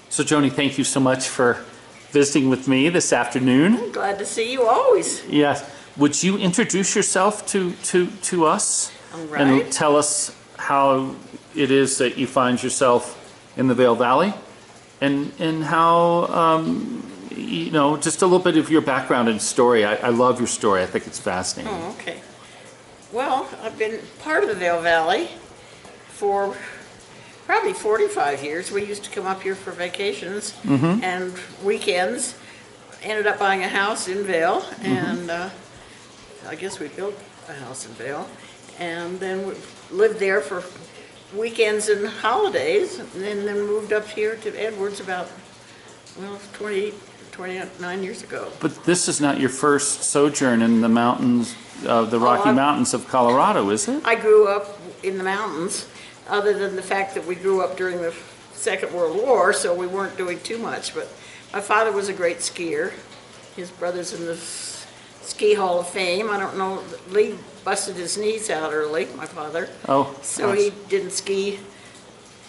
So Joni, thank you so much for visiting with me this afternoon. I'm glad to see you always. Yes. Would you introduce yourself to us? All right. And tell us how it is that you find yourself in the Vail Valley and how, you know, just a little bit of your background and story. I love your story. I think it's fascinating. Oh, okay. Well, I've been part of the Vail Valley for probably 45 years. We used to come up here for vacations and weekends. Ended up buying a house in Vail, and I guess we built a house in Vail, and then we lived there for weekends and holidays, and then moved up here to Edwards about, well, 29 years ago. But this is not your first sojourn in the mountains, the Rocky Mountains of Colorado, is it? I grew up in the mountains, other than the fact that we grew up during the Second World War, so we weren't doing too much. But my father was a great skier. His brother's in the Ski Hall of Fame. I don't know, Lee busted his knees out early, my father. Oh. So he didn't ski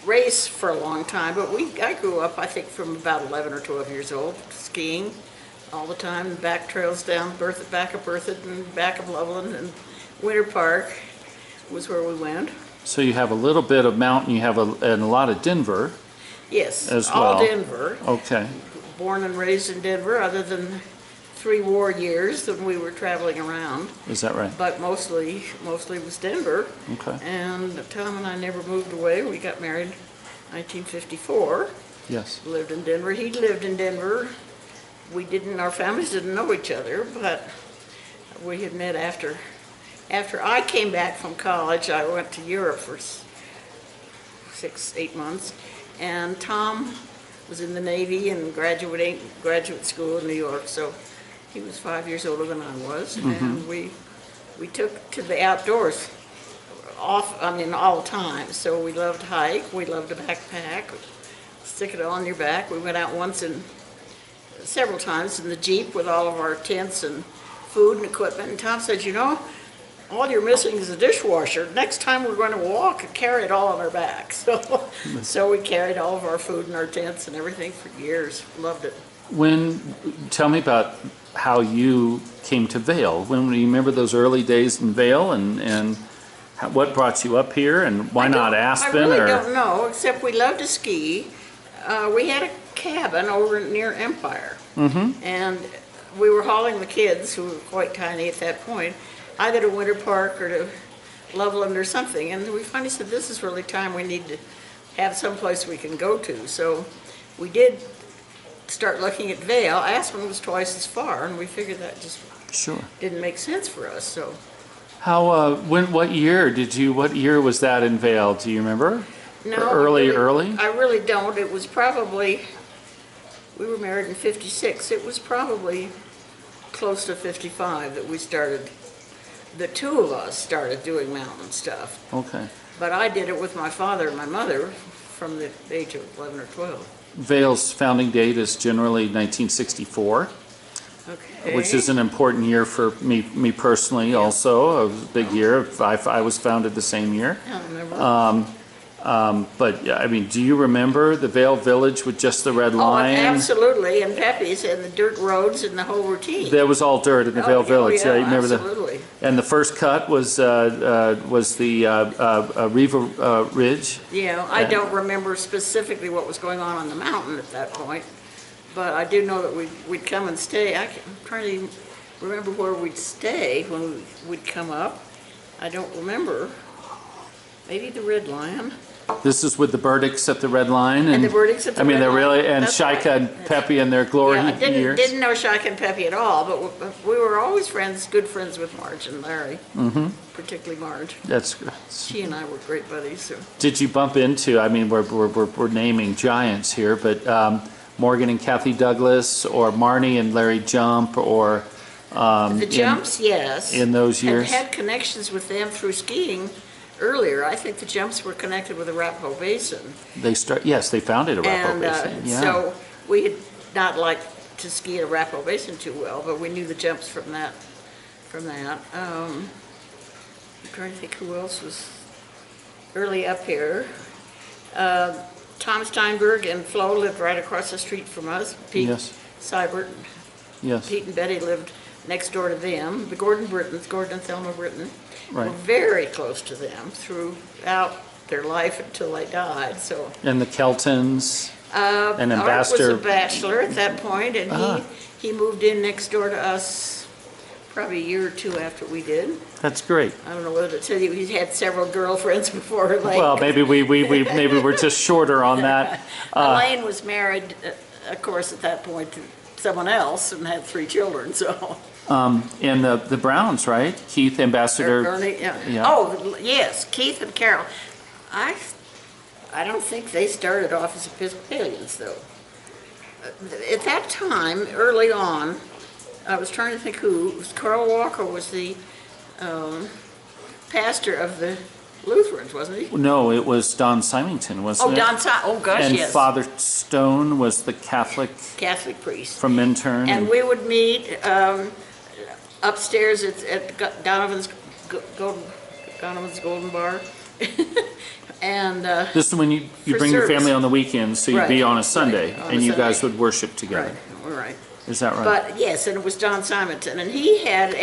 race for a long time, but I grew up, I think, from about 11 or 12 years old, skiing all the time, back trails down back of Berthoud and back of Loveland, and Winter Park was where we went. So you have a little bit of mountain, you have and a lot of Denver. Yes, as all well. Denver. Okay. Born and raised in Denver, other than 3 war years when we were traveling around. Is that right? But mostly was Denver. Okay. And Tom and I never moved away. We got married in 1954. Yes. Lived in Denver. He lived in Denver. Our families didn't know each other, but we had met after I came back from college. I went to Europe for 6-8 months, and Tom was in the Navy and graduate school in New York, so he was 5 years older than I was, and we took to the outdoors all the time. So we loved to hike, we loved to backpack, stick it on your back. We went out several times in the Jeep with all of our tents and food and equipment, and Tom said, you know, all you're missing is a dishwasher. Next time we're going to walk and carry it all on our back. So we carried all of our food and our tents and everything for years. Loved it. Tell me about how you came to Vail. Do you remember those early days in Vail, and what brought you up here, and why not Aspen? I really don't know, except we loved to ski. We had a cabin over near Empire, and we were hauling the kids, who were quite tiny at that point, either to Winter Park or to Loveland or something, and we finally said, this is really time we need to have some place we can go to. So we did start looking at Vail. Aspen was twice as far, and we figured that just didn't make sense for us. So how what year was that in Vail? Do you remember? No, early. I really don't. It was probably, we were married in 56. It was probably close to 55 that we started. The two of us started doing mountain stuff. Okay. But I did it with my father and my mother from the age of 11 or 12. Vail's founding date is generally 1964, which is an important year for me personally. Also, a big year. I was founded the same year. I remember. But I mean, do you remember the Vail Village with just the red line? Oh, absolutely, and Pepe's and the dirt roads and the whole routine. There was all dirt in the Vail Village. Yeah, I remember absolutely. And the first cut was the Riva Ridge. Yeah, I don't remember specifically what was going on the mountain at that point, but I do know that we'd come and stay. I'm trying to remember where we'd stay when we'd come up. I don't remember. Maybe the Red Lion. This is with the Burdicks at the Red Line, and the Burdicks at the Red Line. I mean, they're really, and That's Shika right. and Pepe and their glory years. Didn't know Shika and Pepe at all, but we were always good friends with Marge and Larry, particularly Marge. That's good. She and I were great buddies. So. Did you bump into? I mean, we're naming giants here, but Morgan and Kathy Douglas, or Marnie and Larry Jump, or the Jumps, yes. In those years, and had connections with them through skiing. Earlier, I think the Jumps were connected with the Arapahoe Basin. Yes, they founded Arapahoe Basin. Yeah. So we had not liked to ski at Arapahoe Basin too well, but we knew the Jumps from that. I'm trying to think who else was early up here. Tom Steinberg and Flo lived right across the street from us. Pete Yes. Seibert, Yes. Pete and Betty lived next door to them. The Gordon and Thelma Britton, were Right. very close to them throughout their life until they died. So And the Keltons, and Art Ambassador. was a bachelor at that point, and he moved in next door to us probably a year or two after we did. That's great. I don't know whether to tell you, he's had several girlfriends before Elaine. Well, maybe maybe we're just shorter on that. Elaine was married, of course, at that point to someone else and had 3 children, so. And the Browns, right? Keith, Ambassador. Ernie, yeah. Yeah. Oh, yes, Keith and Carol. I don't think they started off as Episcopalians, though. At that time, early on, I was trying to think who. Carl Walker was the pastor of the Lutherans, wasn't he? No, it was Don Symington, wasn't it? Oh, gosh, And yes. Father Stone was the Catholic Priest. from Minturn. And we would meet upstairs at Donovan's Golden Bar. And This is when you for bring your service. family on the weekends, so you'd be Right, on a Sunday, right, on and a you guys Sunday. would worship together. right. Is that right? But yes, and it was Don Simonton, and he had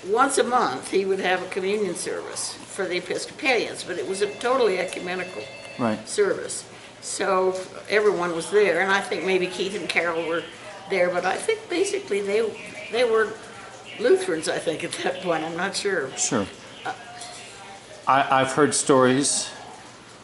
once a month, he would have a communion service for the Episcopalians, but it was a totally ecumenical Right. service. So everyone was there, and I think maybe Keith and Carol were there, but I think basically they were Lutherans, I think, at that point. I'm not sure. Sure. I've heard stories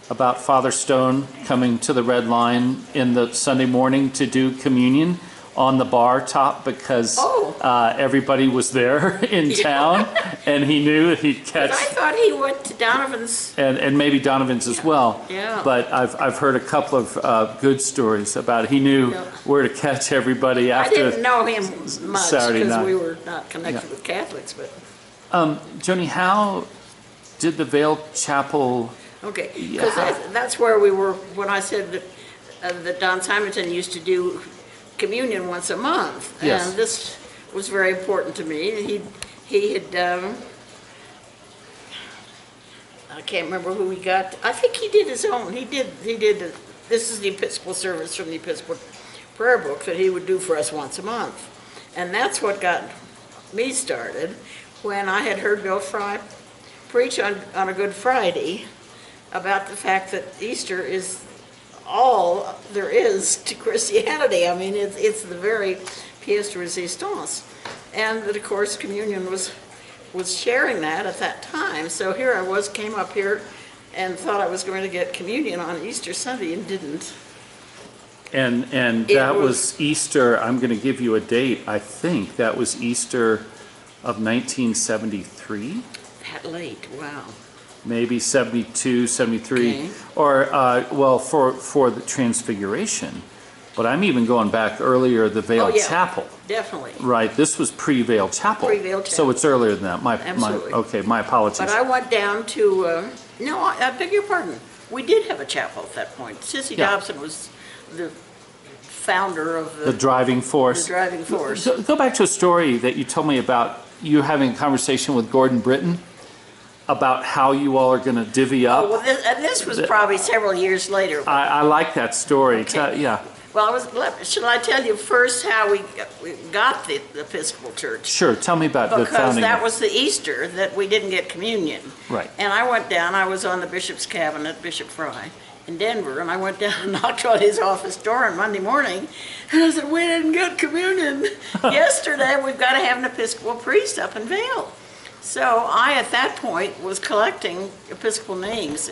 about Father Stone coming to the Red Line in the Sunday morning to do communion on the bar top because everybody was there in town, and he knew that he'd catch. But I thought he went to Donovan's. And maybe Donovan's as well. Yeah. But I've heard a couple of good stories about it. He knew where to catch everybody I after. didn't know him much Saturday because night. we were not connected with Catholics, but. Joni, how did the Vail Chapel? Okay, because that's where we were, when I said that Don Simonton used to do communion once a month. Yes. And this was very important to me. He had, I can't remember who he got, I think he did his own, this is the Episcopal service from the Episcopal prayer book that he would do for us once a month. And that's what got me started when I had heard Bill Fry preach on a Good Friday about the fact that Easter is all there is to Christianity. I mean, it's the very pièce de résistance. And that, of course, communion was sharing that at that time. So here I was, came up here and thought I was going to get communion on Easter Sunday and didn't. And that was Easter. I'm going to give you a date. I think that was Easter of 1973. That late, wow. Maybe 72, 73, Okay. or well, for the Transfiguration. But I'm even going back earlier, the Vail Chapel. Definitely. Right, this was pre-Vail Chapel. Pre-Vail Chapel. So it's earlier than that. Absolutely. My apologies. But I went down to, no, I beg your pardon. We did have a chapel at that point. Sissy Dobson was the founder of the driving force. The driving force. So go back to a story that you told me about you having a conversation with Gordon Britton about how you all are going to divvy up. Oh, well, this was probably several years later. I like that story. Okay. Yeah. Well, should I tell you first how we got the Episcopal Church? Sure. Tell me about the Because founding. that was the Easter that we didn't get communion. Right. And I went down, I was on the bishop's cabinet, Bishop Fry, in Denver, and I went down and knocked on his office door on Monday morning, and I said, we didn't get communion. Yesterday, we've got to have an Episcopal priest up in Vail. So I, at that point, was collecting Episcopal names,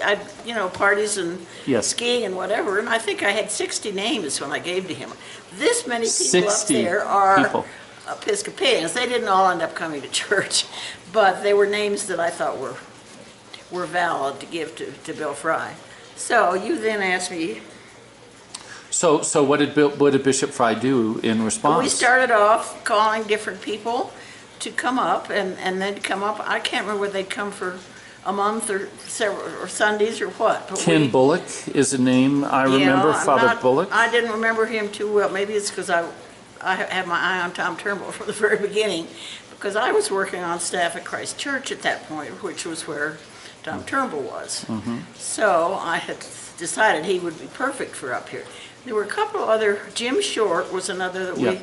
parties and skiing and whatever, and I think I had 60 names when I gave to him. This many people up there are Episcopalians. They didn't all end up coming to church, but they were names that I thought were valid to give to Bill Fry. So you then asked me. So what did Bishop Fry do in response? We started off calling different people to come up, and they'd come up. I can't remember whether they'd come for a month or several or Sundays or what. But Ken Bullock is a name I remember. Father Bullock. I didn't remember him too well. Maybe it's because I had my eye on Tom Turnbull from the very beginning, because I was working on staff at Christ Church at that point, which was where Tom Turnbull was. So I had decided he would be perfect for up here. There were a couple of other, Jim Short was another that we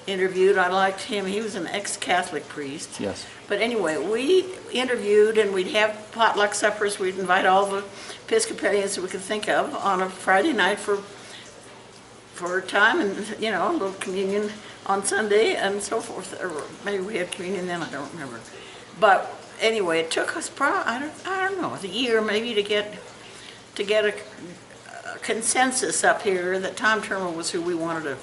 interviewed. I liked him. He was an ex-Catholic priest. Yes. But anyway, we interviewed, and we'd have potluck suppers. We'd invite all the Episcopalians that we could think of on a Friday night for a time, and a little communion on Sunday and so forth. Or maybe we had communion then, I don't remember. But anyway, it took us I don't know, a year maybe to get a consensus up here that Tom Turnbull was who we wanted to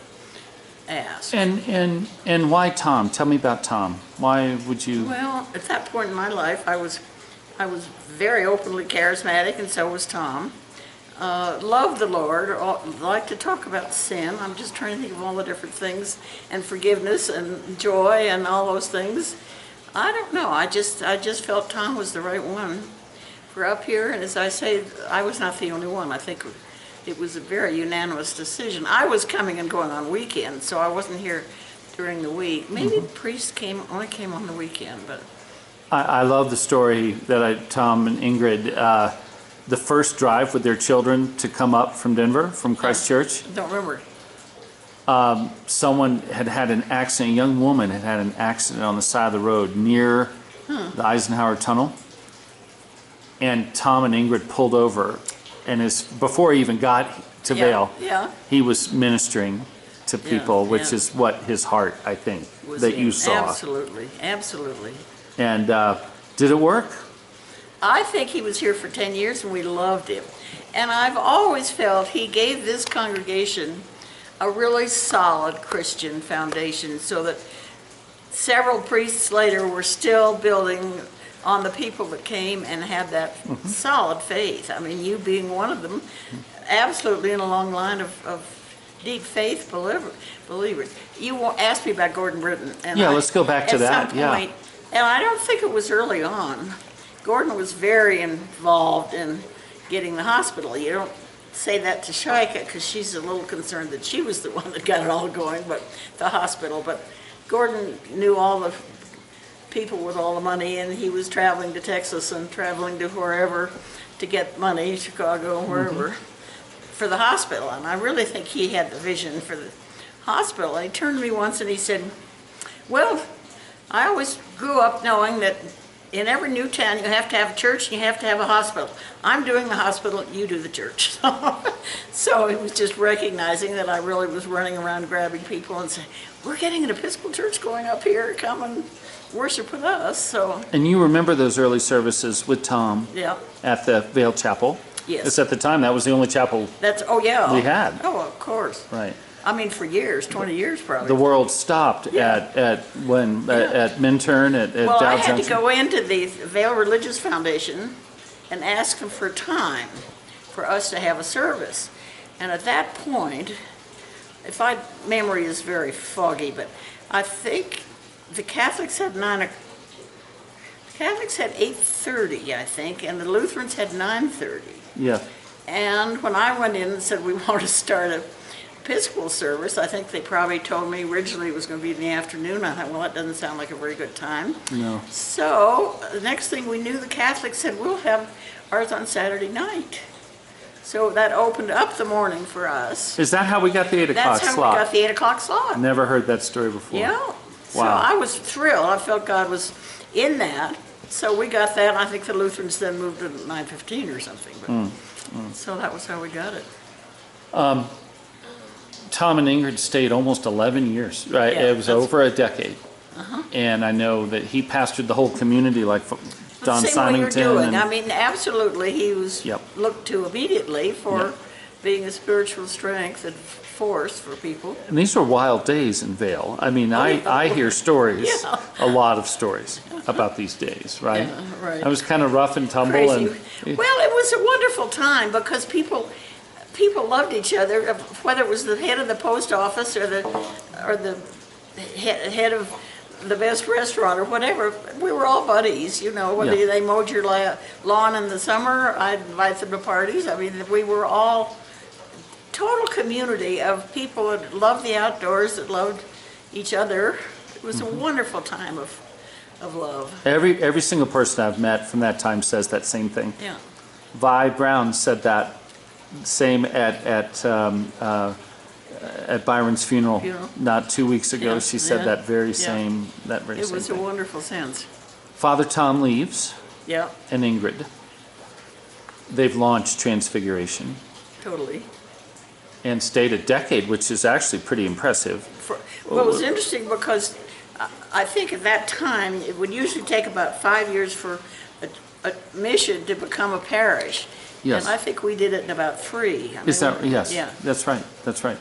ask. And why Tom? Tell me about Tom. Why would you? Well, at that point in my life, I was very openly charismatic, and so was Tom. Loved the Lord, liked to talk about sin. I'm just trying to think of all the different things, and forgiveness and joy and all those things. I don't know. I just felt Tom was the right one for up here, and as I say, I was not the only one. I think it was a very unanimous decision. I was coming and going on weekends, so I wasn't here during the week. Maybe the priest only came on the weekend, but I love the story that Tom and Ingrid, the first drive with their children to come up from Denver, from Christchurch. don't remember. Someone had an accident, a young woman had an accident on the side of the road near the Eisenhower Tunnel. And Tom and Ingrid pulled over, and before he even got to Vail, he was ministering to people, which is what his heart, I think, that you saw. Absolutely, absolutely. And did it work? I think he was here for 10 years, and we loved him. And I've always felt he gave this congregation a really solid Christian foundation, so that several priests later were still building on the people that came and had that solid faith. I mean, you being one of them, absolutely in a long line of deep faith believers. You asked me about Gordon Britton. And let's go back to that. At some point, and I don't think it was early on, Gordon was very involved in getting the hospital. You don't say that to Shaika because she's a little concerned that she was the one that got it all going, but the hospital. But Gordon knew all the people with all the money, and he was traveling to Texas and traveling to wherever to get money, Chicago, wherever, for the hospital. And I really think he had the vision for the hospital. And he turned to me once and he said, well, I always grew up knowing that in every new town you have to have a church and you have to have a hospital. I'm doing the hospital, you do the church. So it was just recognizing that I really was running around grabbing people and saying, we're getting an Episcopal church going up here, come and worship with us. So. And you remember those early services with Tom at the Vail Chapel? Yes. Because at the time that was the only chapel we had. Oh, of course. Right. I mean, for years, 20 years probably. The world stopped at Minturn, at well, Dow I had Junction. to go into the Vail Religious Foundation and ask them for time for us to have a service. And at that point, memory is very foggy, but I think the Catholics had 8:30, I think, and the Lutherans had 9:30. Yeah. And when I went in and said we want to start a Episcopal service, I think they probably told me originally it was going to be in the afternoon. I thought, well, that doesn't sound like a very good time. No. So the next thing we knew, the Catholics said, we'll have ours on Saturday night. So that opened up the morning for us. Is that how we got the 8 o'clock slot? That's how we got the 8 o'clock slot. Never heard that story before. Yeah. Wow. So I was thrilled. I felt God was in that. So we got that, and I think the Lutherans then moved to 9:15 or something. But, so that was how we got it. Tom and Ingrid stayed almost 11 years, right? Yeah, It was over a decade. And I know that he pastored the whole community like Don Same way you're Symington. doing. I mean, absolutely, he was looked to immediately for being a spiritual strength and force for people. And these were wild days in Vail. I mean, I hear stories, a lot of stories about these days, right? Yeah, right. I was kind of rough and tumble. Crazy. And Well, it was a wonderful time because people loved each other, whether it was the head of the post office or the head of the best restaurant or whatever. We were all buddies, whether they mowed your lawn in the summer, I'd invite them to parties. I mean, we were all total community of people that loved the outdoors, that loved each other. It was a wonderful time of of love. Every single person I've met from that time says that same thing. Yeah. Vi Brown said that same at Byron's funeral not 2 weeks ago. Yeah, She said yeah, that very yeah. same It was a thing. wonderful sense. Father Tom Leaves Yeah, and Ingrid. They've launched Transfiguration totally. and stayed a decade, which is actually pretty impressive. Well, it was interesting because I think at that time, it would usually take about 5 years for a mission to become a parish. Yes. And I think we did it in about 3. I Is mean, that, yes, Yeah. that's right, that's right.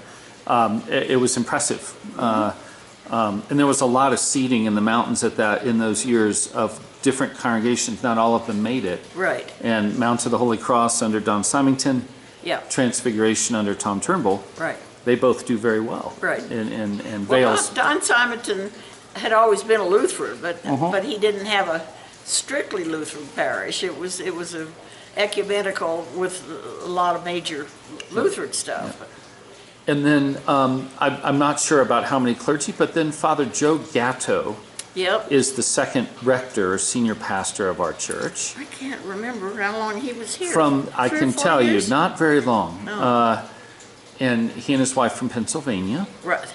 It was impressive. And there was a lot of seeding in the mountains in those years of different congregations. Not all of them made it. Right. And Mount of the Holy Cross under Don Symington, Yeah. Transfiguration under Tom Turnbull, Right. they both do very well. Right. And Well, Vail's, Don Simonton had always been a Lutheran, but Uh-huh. but he didn't have a strictly Lutheran parish. It was a ecumenical with a lot of major Lutheran stuff. and then I'm not sure about how many clergy, but then Father Joe Gatto Yep. is the second rector or senior pastor of our church. I can't remember how long he was here. From, I 3 or can 4 tell you, years? not very long. No. And he and his wife from Pennsylvania. Right.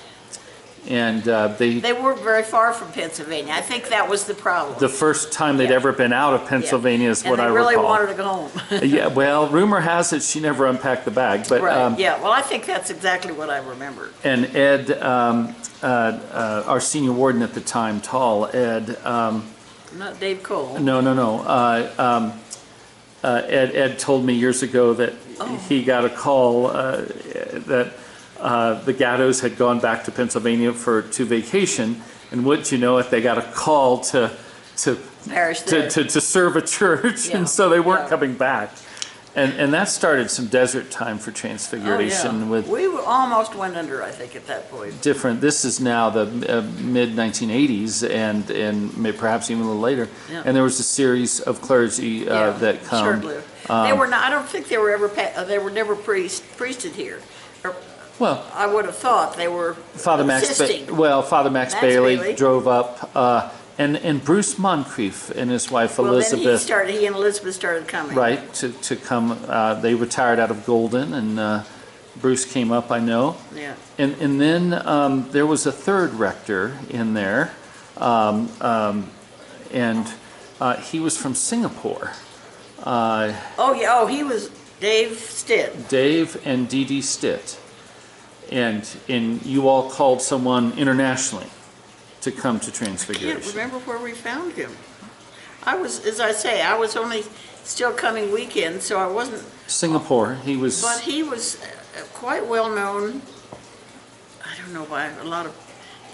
And They weren't very far from Pennsylvania. I think that was the problem. the first time they'd Yeah. ever been out of Pennsylvania is what I And they really recall. wanted to go home. Yeah, well, rumor has it she never unpacked the bag. But Right, yeah. Well, I think that's exactly what I remember. and Ed, our senior warden at the time, tall Ed. Not Dave Cole. No. Ed told me years ago that he got a call that the Gattos had gone back to Pennsylvania to vacation, and wouldn't you know it, they got a call to Parish there. to serve a church, Yeah, and so they weren't yeah. coming back, and that started some desert time for Transfiguration with We almost went under, I think, at that point. different. This is now the mid 1980s, and perhaps even a little later. Yeah. And there was a series of clergy Yeah, that come. Short-lived. They were not. I don't think they were ever. They were never priested here. Or, Well, I would have thought they were Father Max. assisting. Father Max Max Bailey Bailey. drove up, and Bruce Moncrief and his wife Well, Elizabeth. then he and Elizabeth started coming. Right to come. They retired out of Golden, and Bruce came up. I know. Yeah. And then there was a third rector in there, and he was from Singapore. Oh yeah. Oh, he was Dave Stitt. Dave and Dee Dee Stitt, and you all called someone internationally to come to I Transfiguration. can't remember where we found him. I was, as I say, I was only still coming weekends, so I wasn't. Singapore. He was. But he was quite well known. I don't know by a lot of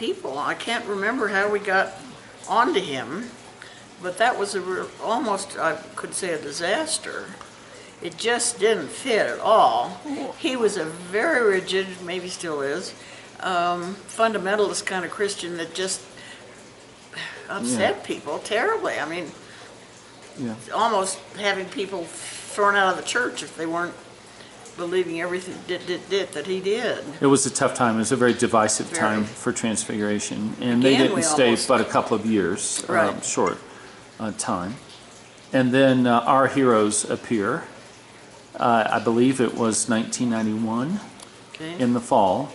people. I can't remember how we got onto him, but that was almost, I could say, a disaster. It just didn't fit at all. He was a very rigid, maybe still is, fundamentalist kind of Christian that just upset people terribly. I mean, Yeah. almost having people thrown out of the church if they weren't believing everything that he did. It was a tough time. It was a very divisive Very. time for Transfiguration, and they Again, didn't we stay almost- but a couple of years, Right. short time. And then our heroes appear. I believe it was 1991 Okay? in the fall.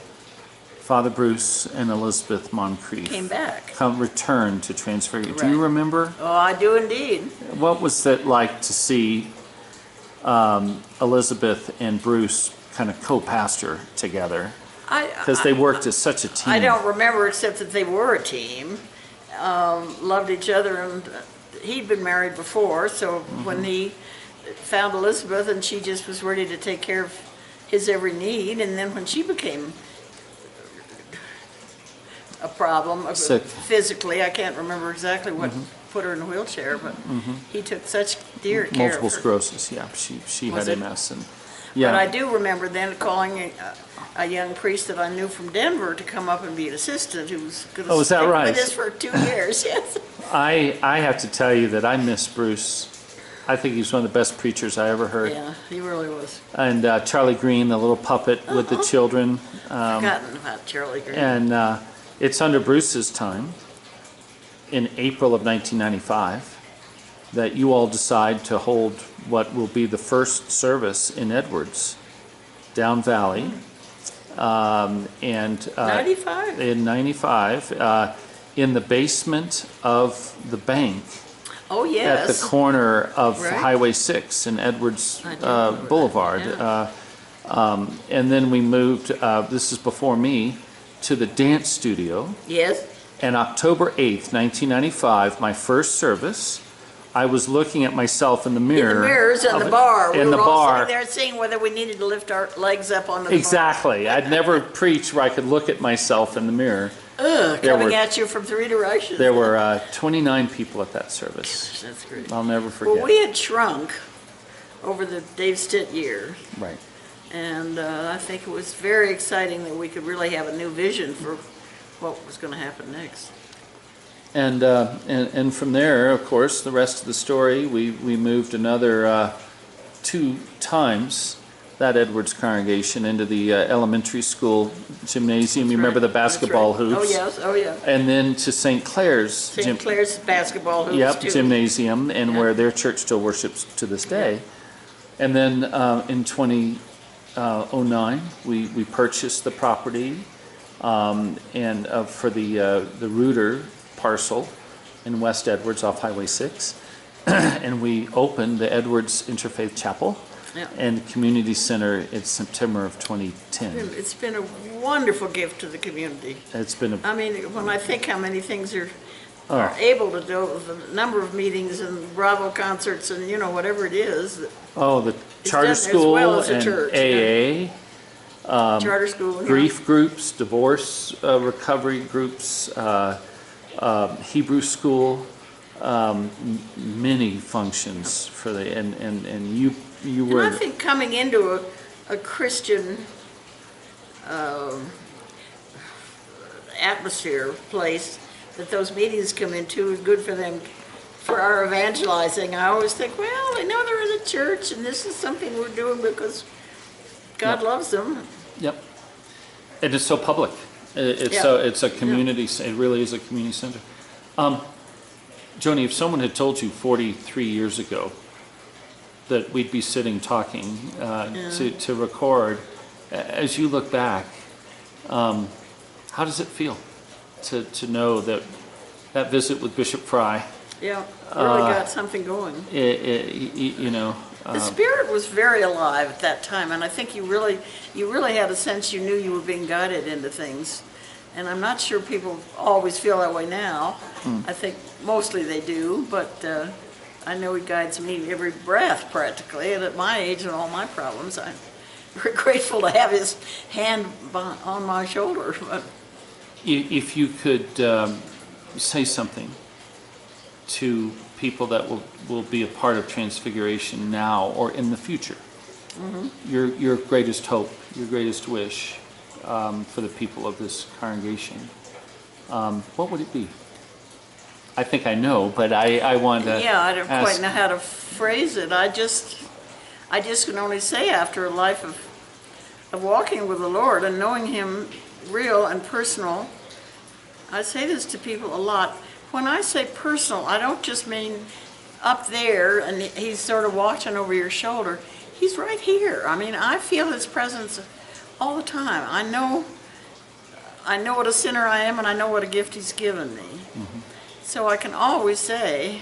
Father Bruce and Elizabeth Moncrief Came back. return to Transfiguration. Do you Right. remember? Oh, I do indeed. What was it like to see Elizabeth and Bruce kind of co-pastor together? Because they worked as such a team. I don't remember except that they were a team, loved each other, and he'd been married before, so when he found Elizabeth and she just was ready to take care of his every need, and then when she became a problem Sick. physically, I can't remember exactly what put her in a wheelchair, but he took such dear care Multiple of her. sclerosis, yeah. She Was had it? MS, and But I yeah. do remember then calling a young priest that I knew from Denver to come up and be an assistant who was going to Oh, is that stick right? with us for 2 years. Yes. I have to tell you that I miss Bruce. I think he's one of the best preachers I ever heard. Yeah, he really was. And Charlie Green, the little puppet with the children, Forgotten about Charlie Green. and it's under Bruce's time. in April of 1995 that you all decide to hold what will be the first service in Edwards, down Valley, and 95? in 95, in the basement of the bank Oh, at yes. the corner of Right. Highway 6 and Edwards I do remember Boulevard. that, And then we moved, this is before me, to the dance studio. Yes. And October 8th, 1995, my first service, I was looking at myself in the mirror. In the mirrors in of the it- bar. In We the were all bar. sitting there seeing whether we needed to lift our legs up onto the bar. Exactly. I'd never preached where I could look at myself in the mirror. Ugh, There coming were- at you from three directions. There were 29 people at that service. That's great. I'll never forget. Well, we had shrunk over the Dave Stitt year, Right. and I think it was very exciting that we could really have a new vision for what was going to happen next. And from there, of course, the rest of the story, we moved another 2 times that Edwards congregation into the elementary school gymnasium. You remember the That's basketball right. hoops? Oh, yes, oh, yeah. And then to St. Clair's St. Clair's basketball hoops, Yep, too. gymnasium, and Yeah. where their church still worships to this day. And then in 2009, we purchased the property and for the Reuter parcel in West Edwards off Highway 6, and we opened the Edwards Interfaith Chapel Yeah. and Community Center in September of 2010. It's been a wonderful gift to the community. It's been a I mean, when I think how many things are Oh. able to do, the number of meetings and Bravo concerts and, whatever it is, the done charter as school well as a and church, AA. charter school. Grief groups, divorce recovery groups, Hebrew school, many functions for the and you And were I think coming into a Christian atmosphere place that those meetings come into is good for them, for our evangelizing. I always think, well, they know they're in a church and this is something we're doing because God Yep. loves them. Yep. It is so public. It's Yeah. so it's a community. It really is a community center. Joni, if someone had told you 43 years ago that we'd be sitting talking to record, as you look back, how does it feel to know that visit with Bishop Fry, Yeah, really got something going. the The spirit was very alive at that time, and I think you really had a sense you knew you were being guided into things. And I'm not sure people always feel that way now. I think mostly they do, but I know he guides me every breath practically. And at my age and all my problems, I'm very grateful to have his hand on my shoulder. But If you could say something to people that will be a part of Transfiguration now or in the future, your greatest hope, your greatest wish for the people of this congregation, what would it be? I think I know, but I want to yeah, I don't ask. quite know how to phrase it. I just can only say after a life of walking with the Lord and knowing Him real and personal, I say this to people a lot. When I say personal, I don't just mean up there and He's sort of watching over your shoulder. He's right here. I mean, I feel His presence all the time. I know what a sinner I am, and I know what a gift He's given me. So I can always say,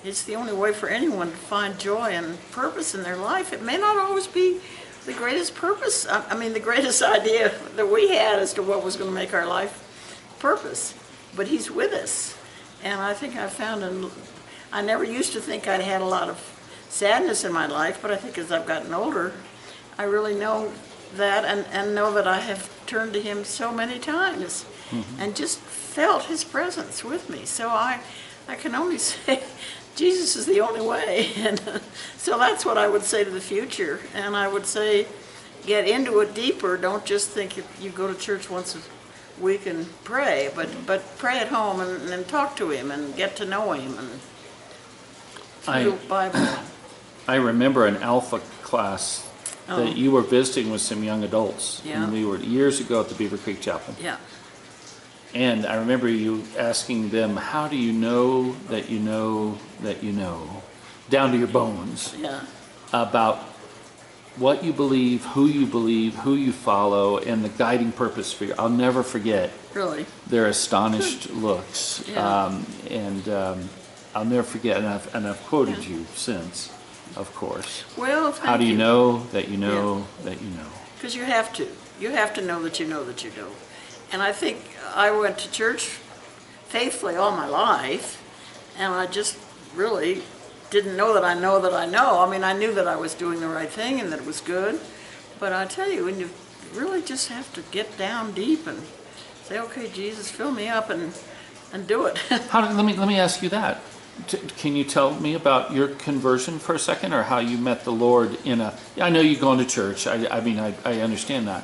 it's the only way for anyone to find joy and purpose in their life. It may not always be the greatest purpose, I mean the greatest idea that we had as to what was going to make our life purpose, but He's with us. And I think I found, I never used to think I'd had a lot of sadness in my life, but I think as I've gotten older, I really know that and know that I have turned to Him so many times and just felt His presence with me. So I can only say Jesus is the only way. And so that's what I would say to the future. And I would say get into it deeper. Don't just think you go to church once a week and pray, but pray at home and talk to Him and get to know Him and through the Bible. I remember an Alpha class that you were visiting with some young adults. Yeah. And we were years ago at the Beaver Creek Chapel. Yeah. And I remember you asking them, how do you know that you know that you know, down to your bones, Yeah. about what you believe, who you follow, and the guiding purpose for you. I'll never forget Really? their astonished looks. Yeah. I'll never forget, and I've quoted you since, of course. Well, thank you. How do you know that you know that you know? Because you have to. You have to know that you know that you know. And I think I went to church faithfully all my life, and I just really didn't know that I know that I know. I mean, I knew that I was doing the right thing and that it was good. But I tell you, when you really just have to get down deep and say, okay, Jesus, fill me up and do it. Let me ask you that. Can you tell me about your conversion for a second, or how you met the Lord in a? I know you go into church. I mean, I understand that.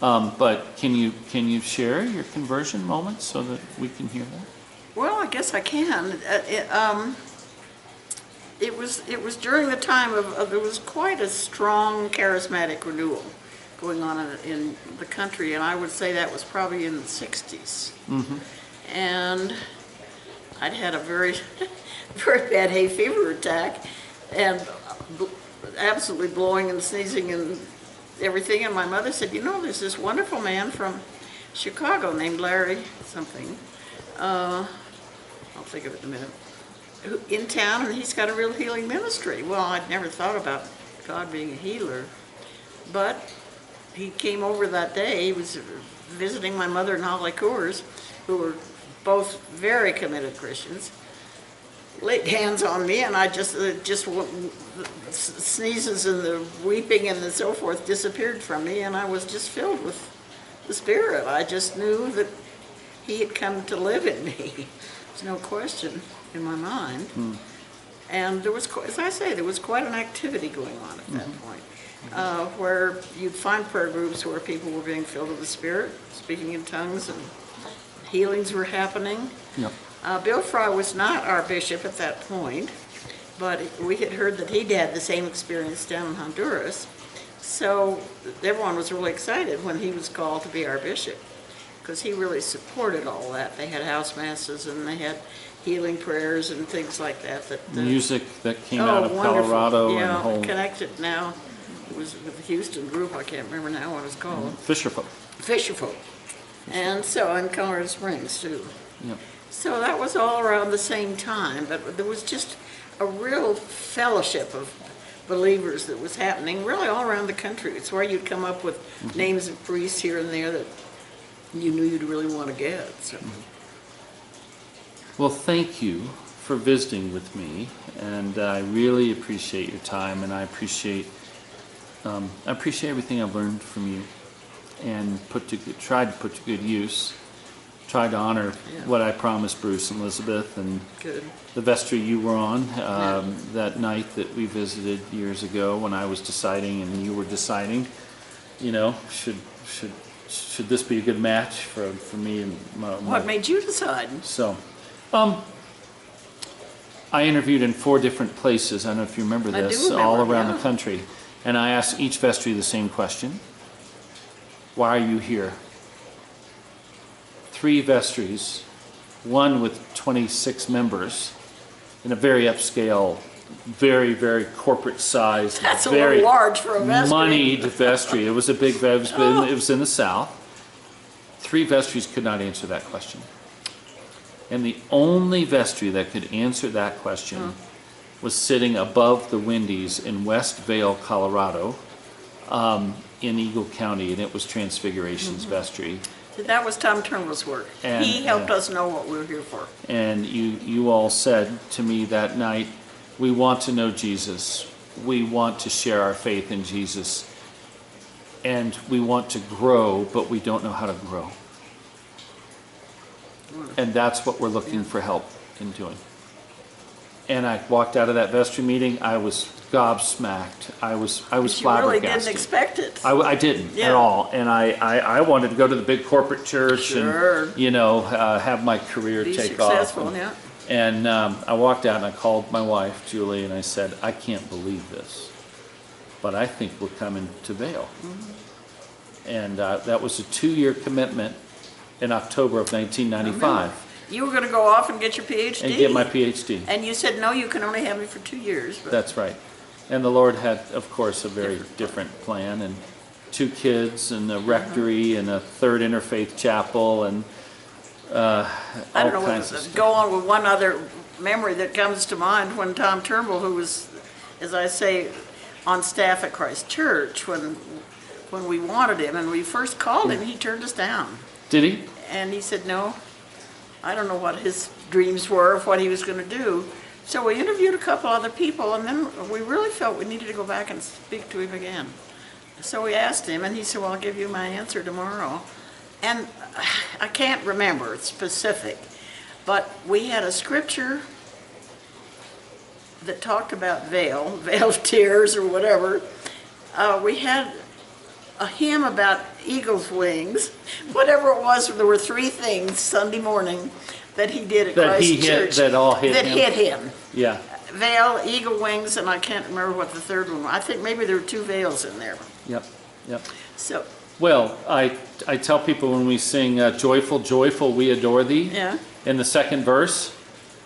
But can you share your conversion moments so that we can hear that? Well, I guess I can. It was during the time of there was quite a strong charismatic renewal going on in the country, and I would say that was probably in the 60s. Mm-hmm. And I'd had a very, very bad hay fever attack, and absolutely blowing and sneezing and everything. And my mother said, you know, there's this wonderful man from Chicago named Larry something. I'll think of it in a minute. In town, and he's got a real healing ministry. Well, I'd never thought about God being a healer, but he came over that day. He was visiting my mother and Holly Coors, who were both very committed Christians. Laid hands on me, and I just sneezes and the weeping and the so forth disappeared from me, and I was just filled with the Spirit. I just knew that he had come to live in me. There's no question in my mind. And there was, as I say, there was quite an activity going on at that point, where you'd find prayer groups where people were being filled with the Spirit, speaking in tongues, and healings were happening. Yep. Bill Fry was not our bishop at that point, but we had heard that he'd had the same experience down in Honduras. So everyone was really excited when he was called to be our bishop, because he really supported all that. They had house masses and they had healing prayers and things like that. Music that came out of wonderful. Colorado. Yeah, and the whole connected now. It was with the Houston group. I can't remember now what it's called. Fisherfolk. Fisherfolk. And so in Colorado Springs too. Yep. So that was all around the same time, but there was just a real fellowship of believers that was happening really all around the country. It's where you'd come up with names of priests here and there that you knew you'd really want to get. So. Well, thank you for visiting with me, and I really appreciate your time, and I appreciate everything I've learned from you, and tried to put to good use. Tried to honor what I promised Bruce and Elizabeth, and the vestry you were on that night that we visited years ago when I was deciding and you were deciding, you know, should this be a good match for me and my What made you decide? So, I interviewed in 4 different places. I don't know if you remember this, I do remember, all around the country, and I asked each vestry the same question: why are you here? 3 vestries, one with 26 members, in a very upscale, very, very corporate sized, That's very a little large for a vestry. Moneyed vestry. It was a big vestry. It was in the South. 3 vestries could not answer that question. And the only vestry that could answer that question was sitting above the Wendy's in West Vail, Colorado, in Eagle County, and it was Transfiguration's vestry. That was Tom Turnbull's work. And, he helped us know what we were here for. And you all said to me that night, we want to know Jesus. We want to share our faith in Jesus. And we want to grow, but we don't know how to grow. And that's what we're looking for help in doing. And I walked out of that vestry meeting, I was gobsmacked. I was flabbergasted. You really didn't expect it. I didn't at all. And I wanted to go to the big corporate church and, you know, have my career Be take successful, off. yeah. And I walked out and I called my wife, Julie, and I said, I can't believe this, but I think we're coming to Vail. And that was a 2-year commitment in October of 1995 You were going to go off and get your PhD. and get my PhD. And you said, no, you can only have me for 2 years. But That's right. And the Lord had, of course, a very different plan, and 2 kids and a rectory and a 3rd interfaith chapel and I all don't know kinds of what, stuff. go on with one other memory that comes to mind when Tom Turnbull, who was, as I say, on staff at Christ Church, when we wanted him and we first called him, he turned us down. Did he? And he said, no, I don't know what his dreams were of what he was going to do. So we interviewed a couple other people, and then we really felt we needed to go back and speak to him again. So we asked him, and he said, well, I'll give you my answer tomorrow. And I can't remember, it's specific, but we had a scripture that talked about Vail of Tears or whatever. We had a hymn about eagle's wings, whatever it was. There were 3 things Sunday morning that he did at That Christ he hit, Church that all hit that him? hit him. Yeah. Veil, eagle wings, and I can't remember what the 3rd one was. I think maybe there were 2 veils in there. Yep. Yep. So, Well, I tell people when we sing Joyful, Joyful, We Adore Thee, yeah. in the 2nd verse,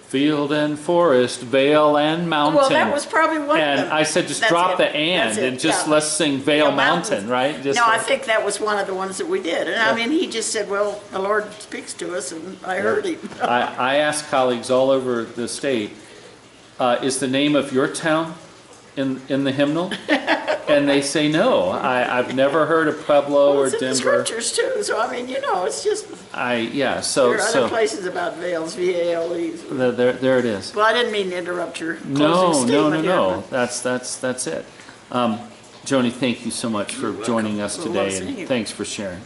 field and forest, vale and mountain. Well, that was probably one and of them. I said just That's drop it. the That's it. and just Yeah. let's sing Vale Yeah, Mountain, right? Just No, I think that was one of the ones that we did. And Yeah. I mean, he just said, well, the Lord speaks to us, and I heard him. I ask colleagues all over the state, is the name of your town in the hymnal? And they say no. I've never heard of Pueblo Well, or it's in the Denver. scriptures too, so I mean, you know, it's just, So there are other places about veils, V-A-L-E. there it is. Well, I didn't mean to interrupt your closing No. statement here, That's it. Joni, thank you so much for joining us Well, today, seeing and you. thanks for sharing.